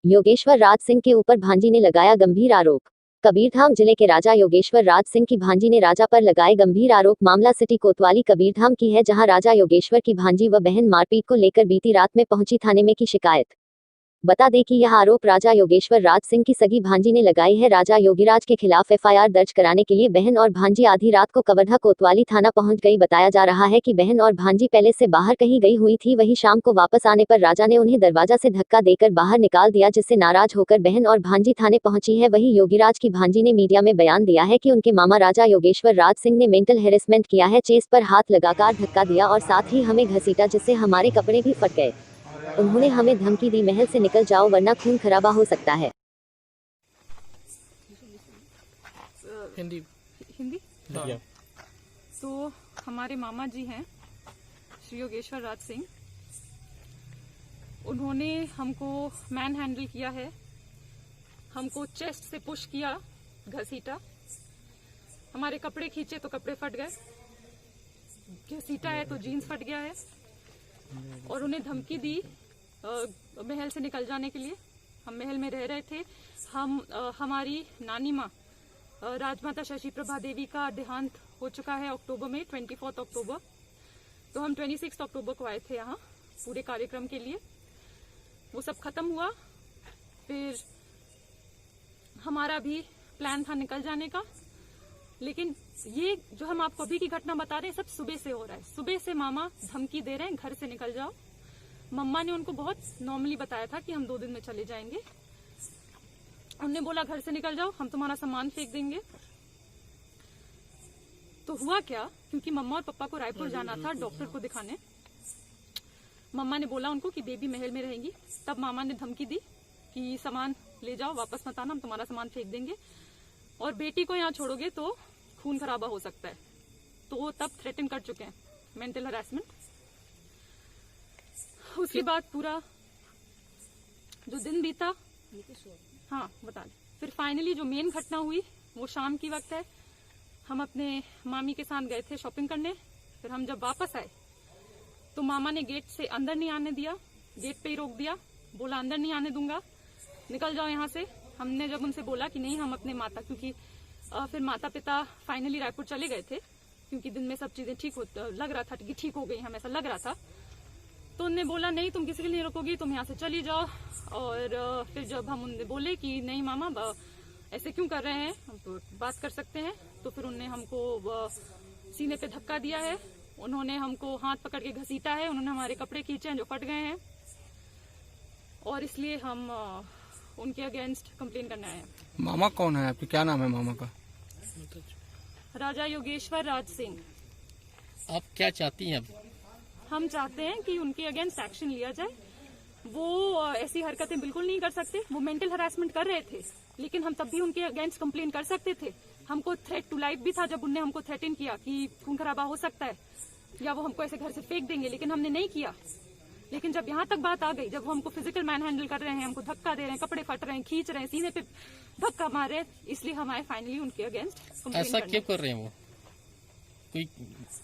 योगेश्वर राज सिंह के ऊपर भांजी ने लगाया गंभीर आरोप। कबीरधाम जिले के राजा योगेश्वर राज सिंह की भांजी ने राजा पर लगाए गंभीर आरोप। मामला सिटी कोतवाली कबीरधाम की है, जहां राजा योगेश्वर की भांजी व बहन मारपीट को लेकर बीती रात में पहुंची थाने में की शिकायत। बता दें कि यह आरोप राजा योगेश्वर राज सिंह की सगी भांजी ने लगाई है। राजा योगीराज के खिलाफ एफआईआर दर्ज कराने के लिए बहन और भांजी आधी रात को कवर्धा कोतवाली थाना पहुंच गई। बताया जा रहा है कि बहन और भांजी पहले से बाहर कहीं गई हुई थी, वहीं शाम को वापस आने पर राजा ने उन्हें दरवाजा से धक्का देकर बाहर निकाल दिया, जिससे नाराज होकर बहन और भांजी थाने पहुंची है। वहीं योगीराज की भांजी ने मीडिया में बयान दिया है कि उनके मामा राजा योगेश्वर राज सिंह ने मेंटल हेरेसमेंट किया है, चेस्ट पर हाथ लगाकर धक्का दिया और साथ ही हमें घसीटा, जिससे हमारे कपड़े भी फट गए। उन्होंने हमें धमकी दी, महल से निकल जाओ वरना खून खराबा हो सकता है। हिंदी हाँ। तो हमारे मामा जी हैं श्री योगेश्वर राज सिंह, उन्होंने हमको मैन हैंडल किया है, हमको चेस्ट से पुश किया, घसीटा, हमारे कपड़े खींचे तो कपड़े फट गए, घसीटा है तो जीन्स फट गया है, और उन्हें धमकी दी महल से निकल जाने के लिए। हम महल में रह रहे थे। हमारी नानी माँ राजमाता शशि प्रभा देवी का देहांत हो चुका है अक्टूबर में, 24 अक्टूबर। तो हम 26 अक्टूबर को आए थे यहाँ पूरे कार्यक्रम के लिए। वो सब खत्म हुआ, फिर हमारा भी प्लान था निकल जाने का, लेकिन ये जो हम आपको अभी की घटना बता रहे हैं सब सुबह से हो रहा है। सुबह से मामा धमकी दे रहे हैं घर से निकल जाओ। मम्मा ने उनको बहुत नॉर्मली बताया था कि हम 2 दिन में चले जाएंगे। उन्होंने बोला घर से निकल जाओ, हम तुम्हारा सामान फेंक देंगे। तो हुआ क्या, क्योंकि मम्मा और पापा को रायपुर जाना था डॉक्टर को दिखाने, मम्मा ने बोला उनको कि बेबी महल में रहेंगी। तब मामा ने धमकी दी कि सामान ले जाओ, वापस मत आना, हम तुम्हारा सामान फेंक देंगे, और बेटी को यहाँ छोड़ोगे तो खून खराबा हो सकता है। तो वो तब थ्रेटन कर चुके हैं, मेंटल हरासमेंट। उसके बाद पूरा जो दिन बीता, हाँ बता दें, फिर फाइनली जो मेन घटना हुई वो शाम की वक्त है। हम अपने मामी के साथ गए थे शॉपिंग करने। फिर हम जब वापस आए तो मामा ने गेट से अंदर नहीं आने दिया, गेट पे ही रोक दिया, बोला अंदर नहीं आने दूंगा, निकल जाओ यहाँ से। हमने जब उनसे बोला कि नहीं, हम अपने माता, क्योंकि फिर माता पिता फाइनली रायपुर चले गए थे, क्योंकि दिन में सब चीजें ठीक लग रहा था कि ठीक हो गई, हम ऐसा लग रहा था। तो उन्होंने बोला नहीं, तुम किसी के लिए रुकोगी, तुम यहाँ से चली जाओ। और फिर जब हम उनसे बोले कि नहीं मामा ऐसे क्यों कर रहे हैं, हम तो बात कर सकते हैं, तो फिर उन्होंने हमको सीने पे धक्का दिया है, उन्होंने हमको हाथ पकड़ के घसीटा है, उन्होंने हमारे कपड़े खींचे हैं जो फट गए हैं, और इसलिए हम उनके अगेंस्ट कंप्लेन करने आए हैं। मामा कौन है आपके, क्या नाम है मामा का? राजा योगेश्वर राज सिंह। आप क्या चाहती हैं अब? हम चाहते हैं कि उनके अगेंस्ट एक्शन लिया जाए। वो ऐसी हरकतें बिल्कुल नहीं कर सकते। वो मेंटल हरासमेंट कर रहे थे, लेकिन हम तब भी उनके अगेंस्ट कंप्लेन कर सकते थे। हमको थ्रेट टू लाइफ भी था जब उनने हमको थ्रेटन किया कि खून खराबा हो सकता है या वो हमको ऐसे घर से फेंक देंगे, लेकिन हमने नहीं किया। लेकिन जब यहाँ तक बात आ गई, जब वो हमको फिजिकल मैन हैंडल कर रहे हैं, हमको धक्का दे रहे हैं, कपड़े फट रहे हैं, खींच रहे हैं, सीने पे धक्का मार रहे हैं, इसलिए हम आए फाइनली उनके अगेंस्ट। ऐसा क्यों कर रहे हैं? वो कोई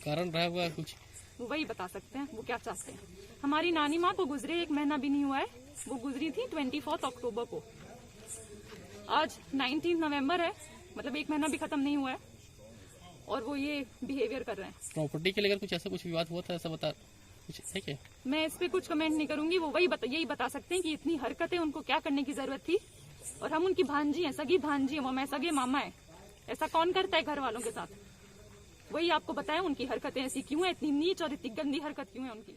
कारण रहा हुआ कुछ? वो वही बता सकते हैं वो क्या चाहते हैं। हमारी नानी माँ को गुजरे 1 महीना भी नहीं हुआ है, वो गुजरी थी 24 अक्टूबर को। आज 19 नवंबर है, मतलब 1 महीना भी खत्म नहीं हुआ है, और वो ये बिहेवियर कर रहे हैं। प्रॉपर्टी के लेकर कुछ ऐसा कुछ विवाद हुआ था, ऐसा बता कुछ है क्या? मैं इस पे कुछ कमेंट नहीं करूंगी। वो वही यही बता सकते हैं कि इतनी हरकतें उनको क्या करने की जरूरत थी, और हम उनकी भांजी हैं, सगी भांजी है, वो मैं सगे मामा है। ऐसा कौन करता है घर वालों के साथ? वही आपको बताया उनकी हरकतें ऐसी क्यों है, इतनी नीच और इतनी गंदी हरकत क्यों है उनकी।